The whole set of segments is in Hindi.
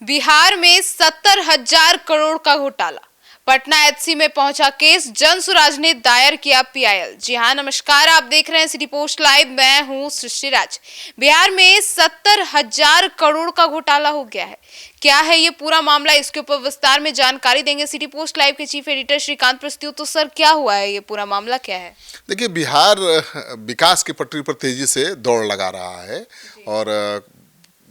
बिहार में 70,000 करोड़ का घोटाला। पटना एचसी में पहुंचा केस, जनसुराज ने दायर किया पीआईएल। जी हाँ, नमस्कार, आप देख रहे हैं सिटी पोस्ट लाइव। मैं हूं सृष्टि राज। बिहार में 70,000 करोड़ का घोटाला हो गया है। क्या है ये पूरा मामला, इसके ऊपर विस्तार में जानकारी देंगे सिटी पोस्ट लाइव के चीफ एडिटर श्रीकांत प्रस्तुत। तो सर, क्या हुआ है, ये पूरा मामला क्या है? देखिए, बिहार विकास की पटरी पर तेजी से दौड़ लगा रहा है और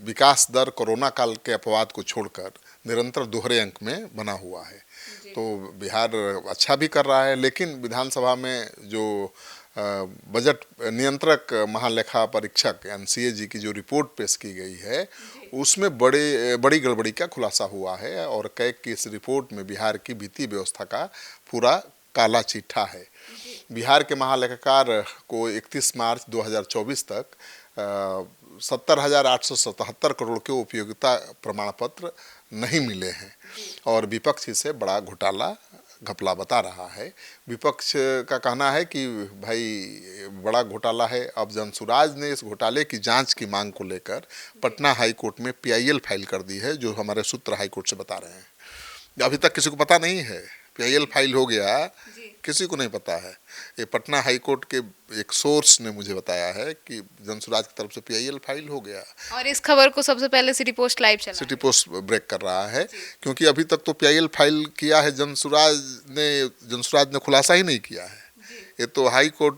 विकास दर कोरोना काल के अपवाद को छोड़कर निरंतर दोहरे अंक में बना हुआ है। तो बिहार अच्छा भी कर रहा है, लेकिन विधानसभा में जो बजट नियंत्रक महालेखा परीक्षक एनसीए की जो रिपोर्ट पेश की गई है, उसमें बड़ी गड़बड़ी का खुलासा हुआ है और कैग की इस रिपोर्ट में बिहार की वित्तीय व्यवस्था का पूरा काला चिट्ठा है। बिहार के महालेखाकार को 31 मार्च 2024 तक 70,877 करोड़ के उपयोगिता प्रमाण पत्र नहीं मिले हैं और विपक्ष इसे बड़ा घोटाला घपला बता रहा है। विपक्ष का कहना है कि भाई बड़ा घोटाला है। अब जनसुराज ने इस घोटाले की जांच की मांग को लेकर पटना हाई कोर्ट में पीआईएल फाइल कर दी है, जो हमारे सूत्र हाई कोर्ट से बता रहे हैं। अभी तक किसी को पता नहीं है, पीआईएल फाइल हो गया, किसी को नहीं पता है। ये पटना हाई कोर्ट के एक सोर्स ने मुझे बताया है कि जनसुराज की तरफ से पीआईएल फाइल हो गया। और इस खबर को सबसे पहले सिटी पोस्ट लाइव चला, सिटी पोस्ट ब्रेक कर रहा है, क्योंकि अभी तक तो पीआईएल फाइल किया है जनसुराज ने खुलासा ही नहीं किया है। ये तो हाई कोर्ट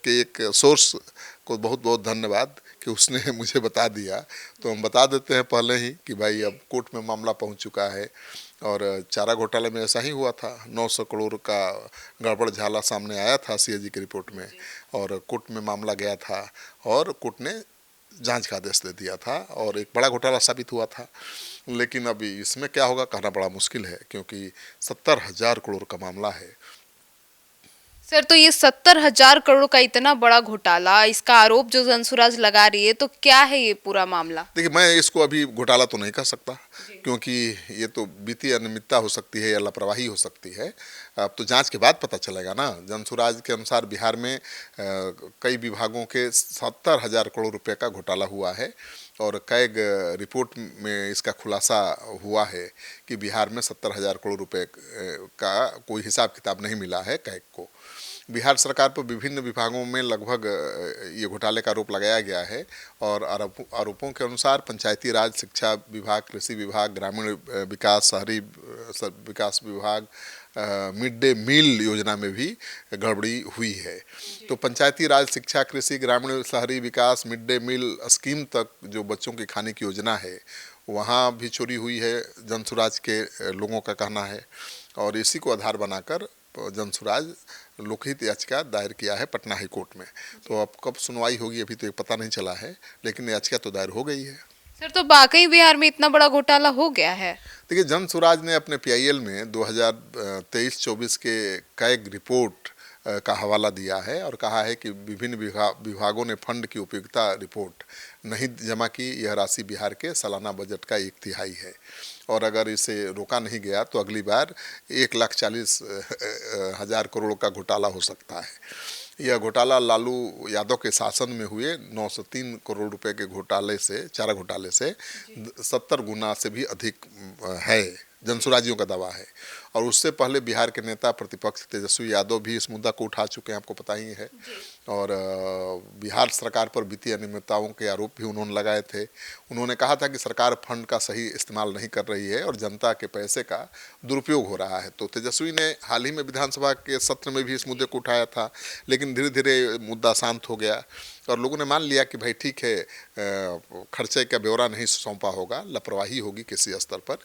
के एक सोर्स को बहुत बहुत धन्यवाद कि उसने मुझे बता दिया। तो हम बता देते हैं पहले ही कि भाई अब कोर्ट में मामला पहुंच चुका है और चारा घोटाले में ऐसा ही हुआ था। 900 करोड़ का गड़बड़ झाला सामने आया था सीएजी की रिपोर्ट में और कोर्ट में मामला गया था और कोर्ट ने जांच का आदेश दे दिया था और एक बड़ा घोटाला साबित हुआ था। लेकिन अभी इसमें क्या होगा कहना बड़ा मुश्किल है, क्योंकि 70,000 करोड़ का मामला है। सर, तो ये 70,000 करोड़ का इतना बड़ा घोटाला, इसका आरोप जो जनसुराज लगा रही है, तो क्या है ये पूरा मामला? देखिए, मैं इसको अभी घोटाला तो नहीं कह सकता, क्योंकि ये तो वित्तीय अनियमितता हो सकती है या लापरवाही हो सकती है। अब तो जांच के बाद पता चलेगा ना। जनसुराज के अनुसार बिहार में कई विभागों के 70,000 करोड़ रुपए का घोटाला हुआ है और कैग रिपोर्ट में इसका खुलासा हुआ है कि बिहार में 70,000 करोड़ रुपए का कोई हिसाब किताब नहीं मिला है कैग को। बिहार सरकार पर विभिन्न विभागों में लगभग ये घोटाले का आरोप लगाया गया है और आरोपों के अनुसार पंचायती राज, शिक्षा विभाग, कृषि विभाग, ग्रामीण विकास, शहरी विकास विभाग, मिड डे मील योजना में भी गड़बड़ी हुई है। तो पंचायती राज, शिक्षा, कृषि, ग्रामीण शहरी विकास, मिड डे मील स्कीम तक जो बच्चों की खाने की योजना है, वहाँ भी चोरी हुई है, जनसुराज के लोगों का कहना है। और इसी को आधार बनाकर जनसुराज लोकहित याचिका दायर किया है पटना हाई कोर्ट में। तो अब कब सुनवाई होगी अभी तो पता नहीं चला है, लेकिन याचिका तो दायर हो गई है। सर, तो वाकई बिहार में इतना बड़ा घोटाला हो गया है? देखिए, जनसुराज ने अपने पीआईएल में 2023-24 के कैग रिपोर्ट का हवाला दिया है और कहा है कि विभिन्न विभागों ने फंड की उपयोगिता रिपोर्ट नहीं जमा की। यह राशि बिहार के सालाना बजट का 1/3 है और अगर इसे रोका नहीं गया तो अगली बार 1,40,000 करोड़ का घोटाला हो सकता है। यह घोटाला लालू यादव के शासन में हुए 903 करोड़ रुपए के घोटाले से, चारा घोटाले से 70 गुना से भी अधिक है, जनसुराजियों का दावा है। और उससे पहले बिहार के नेता प्रतिपक्ष तेजस्वी यादव भी इस मुद्दा को उठा चुके हैं, आपको पता ही है। और बिहार सरकार पर वित्तीय अनियमितताओं के आरोप भी उन्होंने लगाए थे। उन्होंने कहा था कि सरकार फंड का सही इस्तेमाल नहीं कर रही है और जनता के पैसे का दुरुपयोग हो रहा है। तो तेजस्वी ने हाल ही में विधानसभा के सत्र में भी इस मुद्दे को उठाया था, लेकिन धीरे धीरे मुद्दा शांत हो गया और लोगों ने मान लिया कि भाई ठीक है, खर्चे का ब्यौरा नहीं सौंपा होगा, लापरवाही होगी किसी स्तर पर,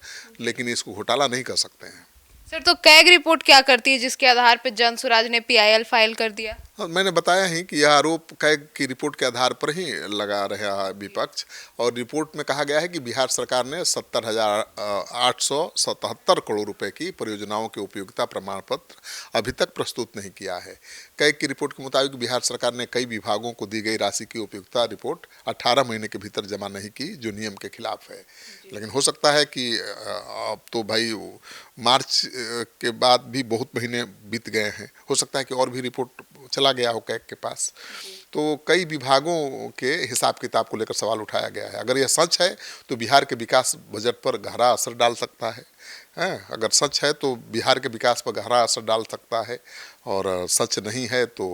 लेकिन इसको घोटाला नहीं कर सकते हैं। सर, तो कैग रिपोर्ट क्या करती है जिसके आधार पर जनसुराज ने पीआईएल फाइल कर दिया? मैंने बताया ही कि यह आरोप कैग की रिपोर्ट के आधार पर ही लगा रहा है विपक्ष। और रिपोर्ट में कहा गया है कि बिहार सरकार ने 70,877 करोड़ रुपए की परियोजनाओं के उपयोगिता प्रमाण पत्र अभी तक प्रस्तुत नहीं किया है। कैग की रिपोर्ट के मुताबिक बिहार सरकार ने कई विभागों को दी गई राशि की उपयोगिता रिपोर्ट 18 महीने के भीतर जमा नहीं की, जो नियम के खिलाफ है। लेकिन हो सकता है कि अब तो भाई मार्च के बाद भी बहुत महीने बीत गए हैं, हो सकता है कि और भी रिपोर्ट चला चला गया हो कैग के पास। तो कई विभागों के हिसाब किताब को लेकर सवाल उठाया गया है। अगर यह सच है तो बिहार के विकास बजट पर गहरा असर डाल सकता है। अगर सच है तो बिहार के विकास पर गहरा असर डाल सकता है, और सच नहीं है तो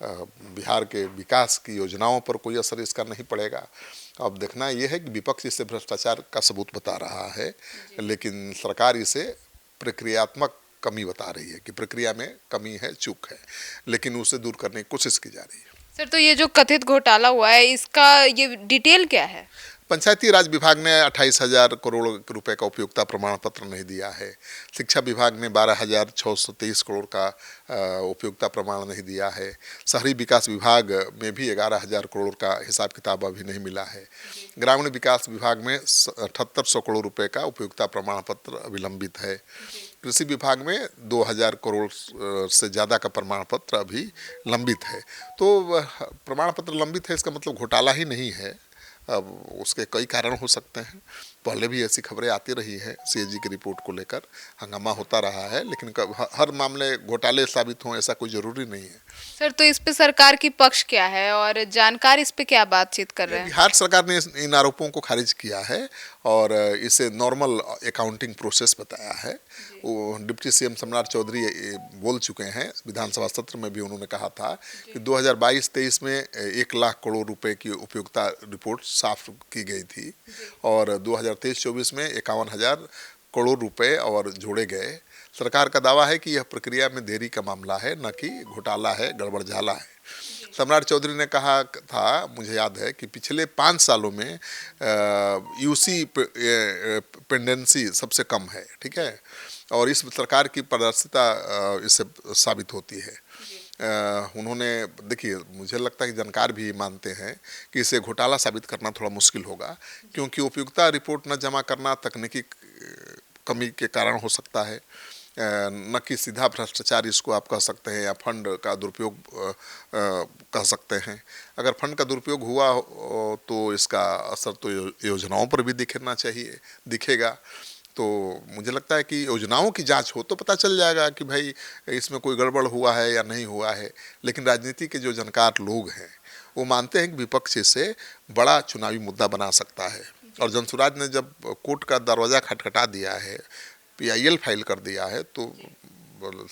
बिहार के विकास की योजनाओं पर कोई असर इसका नहीं पड़ेगा। अब देखना यह है कि विपक्ष इसे भ्रष्टाचार का सबूत बता रहा है, लेकिन सरकार इसे प्रक्रियात्मक कमी बता रही है कि प्रक्रिया में कमी है, चूक है, लेकिन उसे दूर करने की कोशिश की जा रही है। सर, तो ये जो कथित घोटाला हुआ है, इसका ये डिटेल क्या है? पंचायती राज विभाग ने 28,000 करोड़ रुपए का उपयोगिता प्रमाण पत्र नहीं दिया है। शिक्षा विभाग ने 12,623 करोड़ का उपयोगिता प्रमाण नहीं दिया है। शहरी विकास विभाग में भी 11,000 करोड़ का हिसाब किताब अभी नहीं मिला है। ग्रामीण विकास विभाग में 7,800 करोड़ रुपए का उपयोगिता प्रमाण पत्र विलंबित है। कृषि विभाग में 2,000 करोड़ से ज़्यादा का प्रमाण पत्र अभी लंबित है। तो प्रमाण पत्र लंबित है, इसका मतलब घोटाला ही नहीं है। अब उसके कई कारण हो सकते हैं। पहले भी ऐसी खबरें आती रही है, सीएजी की रिपोर्ट को लेकर हंगामा होता रहा है, लेकिन हर मामले घोटाले साबित हों ऐसा कोई ज़रूरी नहीं है। सर, तो इस पे सरकार की पक्ष क्या है और जानकार इस पे क्या बातचीत कर रहे हैं? बिहार सरकार ने इन आरोपों को खारिज किया है और इसे नॉर्मल अकाउंटिंग प्रोसेस बताया है। वो डिप्टी सीएम सम्राट चौधरी बोल चुके हैं, विधानसभा सत्र में भी उन्होंने कहा था कि 2022-23 में 1 लाख करोड़ रुपए की उपयोगिता रिपोर्ट साफ की गई थी और 2023-24 में 51,000 करोड़ रुपए और जोड़े गए। सरकार का दावा है कि यह प्रक्रिया में देरी का मामला है, न कि घोटाला है, गड़बड़झाला है। सम्राट चौधरी ने कहा था, मुझे याद है, कि पिछले 5 सालों में यूसी पेंडेंसी सबसे कम है, ठीक है, और इस सरकार की पारदर्शिता इससे साबित होती है। उन्होंने, देखिए, मुझे लगता है कि जानकार भी मानते हैं कि इसे घोटाला साबित करना थोड़ा मुश्किल होगा, क्योंकि उपयोगिता रिपोर्ट न जमा करना तकनीकी कमी के कारण हो सकता है, न कि सीधा भ्रष्टाचार इसको आप कह सकते हैं, या फंड का दुरुपयोग कह सकते हैं। अगर फंड का दुरुपयोग हुआ तो इसका असर तो योजनाओं पर भी दिखेगा। तो मुझे लगता है कि योजनाओं की जांच हो तो पता चल जाएगा कि भाई इसमें कोई गड़बड़ हुआ है या नहीं हुआ है। लेकिन राजनीति के जो जानकार लोग हैं वो मानते हैं कि विपक्ष इसे बड़ा चुनावी मुद्दा बना सकता है, और जनसुराज ने जब कोर्ट का दरवाज़ा खटखटा दिया है, पीआईएल फाइल कर दिया है, तो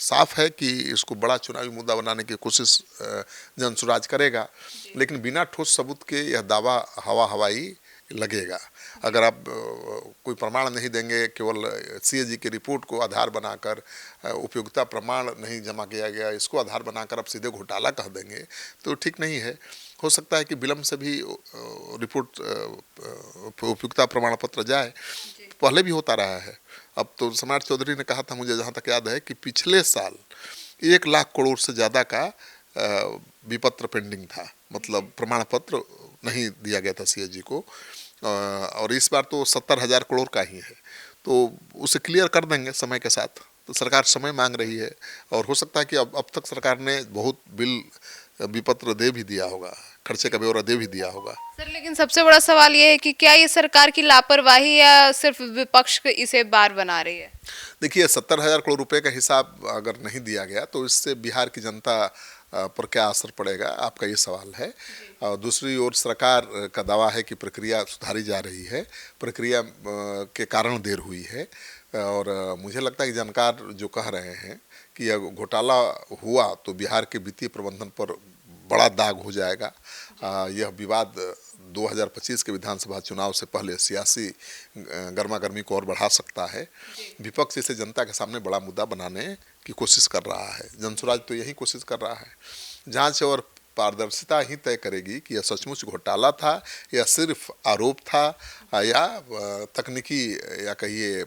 साफ है कि इसको बड़ा चुनावी मुद्दा बनाने की कोशिश जनसुराज करेगा। लेकिन बिना ठोस सबूत के यह दावा हवाई लगेगा। अगर आप कोई प्रमाण नहीं देंगे, केवल सीएजी की रिपोर्ट को आधार बनाकर, उपयोगिता प्रमाण नहीं जमा किया गया इसको आधार बनाकर आप सीधे घोटाला कह देंगे, तो ठीक नहीं है। हो सकता है कि विलम्ब से भी रिपोर्ट उपयोगिता प्रमाण पत्र जाए, पहले भी होता रहा है। अब तो सम्राट चौधरी ने कहा था, मुझे जहाँ तक याद है, कि पिछले साल 1 लाख करोड़ से ज़्यादा का विपत्र पेंडिंग था, मतलब प्रमाण पत्र नहीं दिया गया था सीएजी को, और इस बार तो 70,000 करोड़ का ही है। तो उसे क्लियर कर देंगे समय के साथ। तो सरकार समय मांग रही है, और हो सकता है कि अब तक सरकार ने बहुत बिल विपत्र दे भी दिया होगा, खर्चे का ब्यौरा दे भी दिया होगा। सर, लेकिन सबसे बड़ा सवाल ये है कि क्या ये सरकार की लापरवाही या सिर्फ विपक्ष इसे बार बना रही है? देखिए, 70,000 करोड़ रुपए का हिसाब अगर नहीं दिया गया तो इससे बिहार की जनता पर क्या असर पड़ेगा, आपका ये सवाल है। और दूसरी ओर सरकार का दावा है कि प्रक्रिया सुधारी जा रही है, प्रक्रिया के कारण देर हुई है, और मुझे लगता है कि जानकार जो कह रहे हैं कि यह घोटाला हुआ तो बिहार के वित्तीय प्रबंधन पर बड़ा दाग हो जाएगा। यह विवाद 2025 के विधानसभा चुनाव से पहले सियासी गर्मा गर्मी को और बढ़ा सकता है। विपक्ष इसे जनता के सामने बड़ा मुद्दा बनाने की कोशिश कर रहा है। जनसुराज तो यही कोशिश कर रहा है। जांच और पारदर्शिता ही तय करेगी कि यह सचमुच घोटाला था या सिर्फ आरोप था, या तकनीकी या कहिए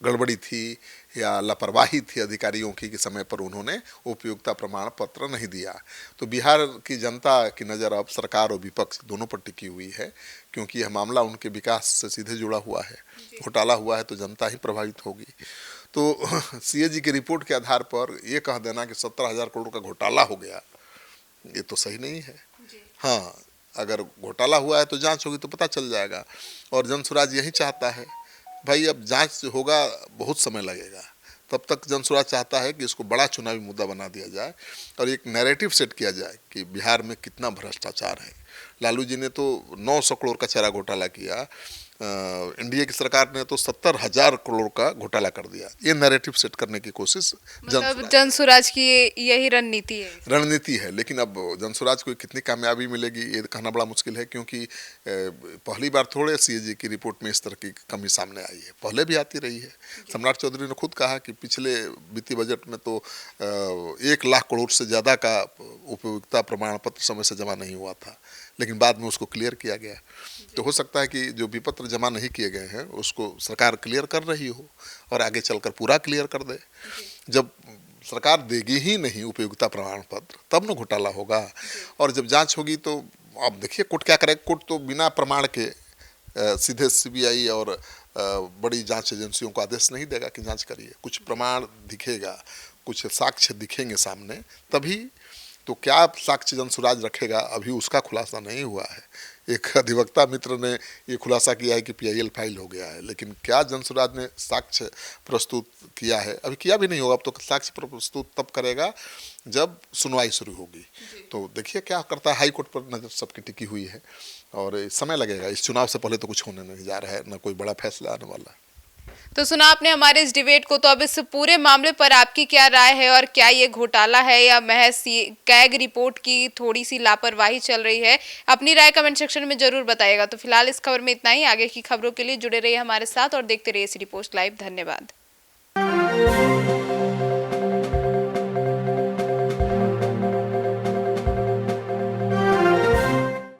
गड़बड़ी थी या लापरवाही थी अधिकारियों की कि समय पर उन्होंने उपयोगिता प्रमाण पत्र नहीं दिया। तो बिहार की जनता की नज़र अब सरकार और विपक्ष दोनों पर टिकी हुई है, क्योंकि यह मामला उनके विकास से सीधे जुड़ा हुआ है। घोटाला हुआ है तो जनता ही प्रभावित होगी। तो सीएजी की रिपोर्ट के आधार पर ये कह देना कि 70,000 करोड़ का घोटाला हो गया, ये तो सही नहीं है। हाँ, अगर घोटाला हुआ है तो जांच होगी तो पता चल जाएगा, और जनसुराज यही चाहता है। भाई अब जांच होगा, बहुत समय लगेगा, तब तक जनसुराज चाहता है कि इसको बड़ा चुनावी मुद्दा बना दिया जाए और एक नैरेटिव सेट किया जाए कि बिहार में कितना भ्रष्टाचार है। लालू जी ने तो 900 करोड़ का चारा घोटाला किया, एनडीए की सरकार ने तो 70,000 करोड़ का घोटाला कर दिया। ये नैरेटिव सेट करने की कोशिश मतलब जनसुराज की यही रणनीति है। लेकिन अब जनसुराज को कितनी कामयाबी मिलेगी ये कहना बड़ा मुश्किल है, क्योंकि पहली बार थोड़े सीएजी की रिपोर्ट में इस तरह की कमी सामने आई है, पहले भी आती रही है। सम्राट चौधरी ने खुद कहा कि पिछले वित्तीय बजट में तो 1 लाख करोड़ से ज़्यादा का उपयोगिता प्रमाण पत्र समय से जमा नहीं हुआ था, लेकिन बाद में उसको क्लियर किया गया। तो हो सकता है कि जो विपत्र जमा नहीं किए गए हैं उसको सरकार क्लियर कर रही हो और आगे चलकर पूरा क्लियर कर दे। जब सरकार देगी ही नहीं उपयोगिता प्रमाण पत्र तब न घोटाला होगा, और जब जांच होगी तो आप देखिए कोर्ट क्या करेगा। कोर्ट तो बिना प्रमाण के सीधे सीबीआई और बड़ी जांच एजेंसियों को आदेश नहीं देगा कि जांच करिए। कुछ प्रमाण दिखेगा, कुछ साक्ष्य दिखेंगे सामने, तभी तो क्या साक्ष्य जनसुराज रखेगा अभी उसका खुलासा नहीं हुआ है। एक अधिवक्ता मित्र ने ये खुलासा किया है कि पीआईएल फाइल हो गया है, लेकिन क्या जनसुराज ने साक्ष्य प्रस्तुत किया है? अभी किया भी नहीं होगा। अब तो साक्ष्य प्रस्तुत तब करेगा जब सुनवाई शुरू होगी। तो देखिए क्या करता है। हाई कोर्ट पर नजर सबकी टिकी हुई है और समय लगेगा। इस चुनाव से पहले तो कुछ होने नहीं जा रहा है, न कोई बड़ा फैसला आने वाला है। तो सुना आपने हमारे इस डिबेट को, तो अब इस पूरे मामले पर आपकी क्या राय है और क्या ये घोटाला है या महज कैग रिपोर्ट की थोड़ी सी लापरवाही चल रही है? अपनी राय कमेंट सेक्शन में जरूर बताइएगा। तो फिलहाल इस खबर में इतना ही। आगे की खबरों के लिए जुड़े रहिए हमारे साथ और देखते रहिए सिटी पोस्ट लाइव। धन्यवाद।